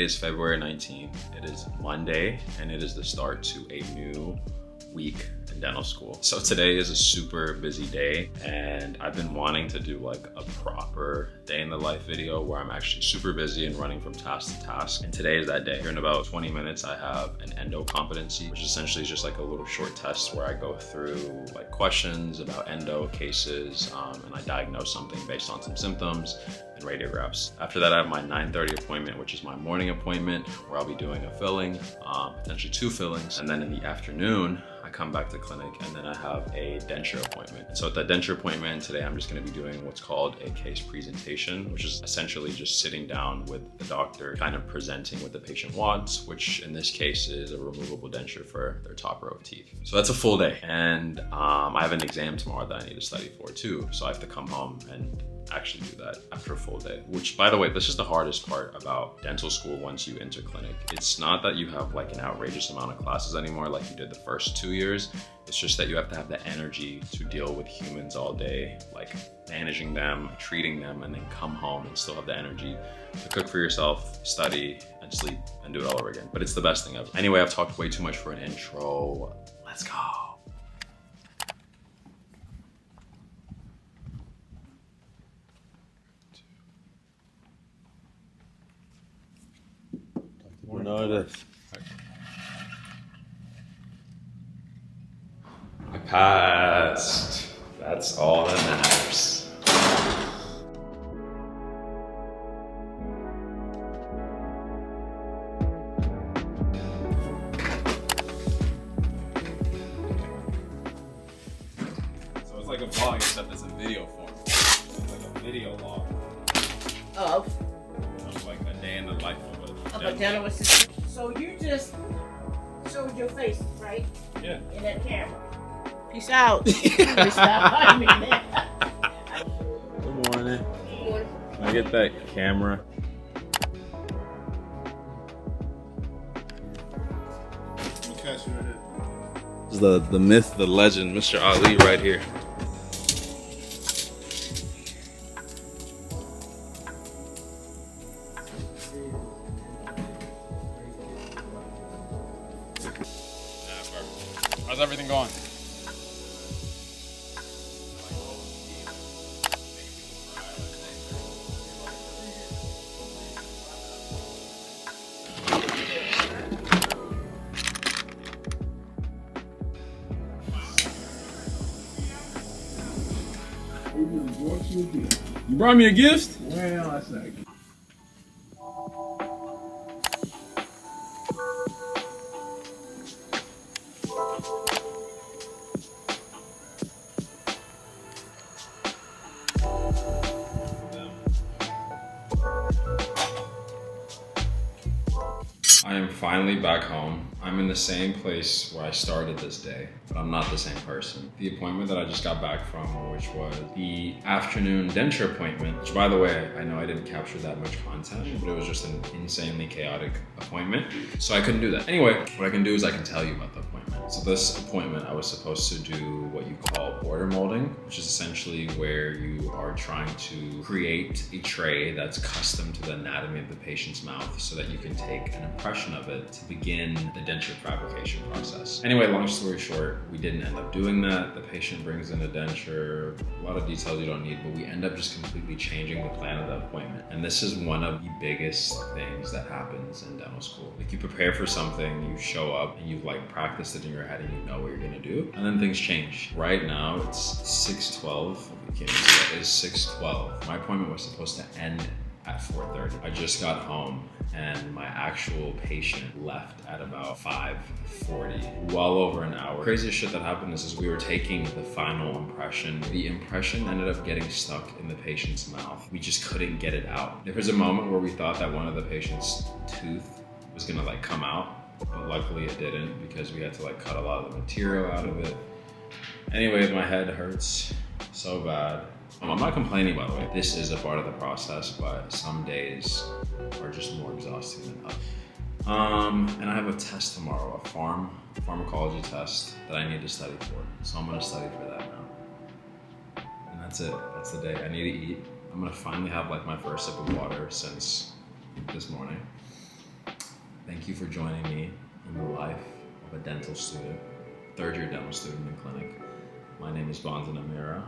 Today is February 19th. It is Monday, and it is the start to a new week in dental school. So today is a super busy day, and I've been wanting to do like a proper day in the life video where I'm actually super busy and running from task to task. And today is that day. Here in about 20 minutes, I have an endo competency, which essentially is just like a little short test where I go through like questions about endo cases, and I diagnose something based on some symptoms and radiographs. After that, I have my 9:30 appointment, which is my morning appointment, where I'll be doing a filling, potentially 2 fillings. And then in the afternoon, I come back to clinic, and then I have a denture appointment. And so at that denture appointment today, I'm just gonna be doing what's called a case presentation, which is essentially just sitting down with the doctor, kind of presenting what the patient wants, which in this case is a removable denture for their top row of teeth. So that's a full day. And I have an exam tomorrow that I need to study for too. So I have to come home and actually do that after a full day, which, by the way, this is the hardest part about dental school once you enter clinic. It's not that you have like an outrageous amount of classes anymore like you did the first 2 years. It's just that you have to have the energy to deal with humans all day, like managing them, treating them, and then come home and still have the energy to cook for yourself, study, and sleep, and do it all over again. But it's the best thing ever. Anyway, I've talked way too much for an intro. Let's go. I passed. That's all that matters. So it's like a vlog, except it's a video form. It's like a video log of like a day in the life of a dental assistant. So you just showed your face, right? Yeah. In that camera. Peace out. Peace out. I mean that. Good morning. Can I get that camera? Catch you right here. This is the myth, the legend, Mr. Ali right here. How's everything going? You brought me a gift? Well, that's not good. I am finally back home. I'm in the same place where I started this day, but I'm not the same person. The appointment that I just got back from, which was the afternoon denture appointment, which, by the way, I know I didn't capture that much content, but it was just an insanely chaotic appointment, so I couldn't do that. Anyway, what I can do is I can tell you about the appointment. So this appointment, I was supposed to do what you call border molding, which is essentially where you are trying to create a tray that's custom to the anatomy of the patient's mouth so that you can take an impression of it to begin the denture fabrication process. Anyway, long story short, we didn't end up doing that. The patient brings in a denture, a lot of details you don't need, but we end up just completely changing the plan of the appointment. And this is one of the biggest things that happens in dental school. Like, you prepare for something, you show up, and you've like practiced it in your head and you know what you're gonna do, and then things change. Right now, it's 6:12. You can't see that. It's 6:12. My appointment was supposed to end at 4:30. I just got home and my actual patient left at about 5:40, well over an hour. Craziest shit that happened is we were taking the final impression. The impression ended up getting stuck in the patient's mouth. We just couldn't get it out. There was a moment where we thought that one of the patient's tooth was gonna like come out, but luckily it didn't because we had to like cut a lot of the material out of it. Anyways, my head hurts so bad. I'm not complaining, by the way. This is a part of the process, but some days are just more exhausting than others. And I have a test tomorrow, a pharmacology test that I need to study for. So I'm gonna study for that now. And that's it, that's the day. I need to eat. I'm gonna finally have like my first sip of water since this morning. Thank you for joining me in the life of a dental student, third year dental student in clinic. My name is Bonzan Amira.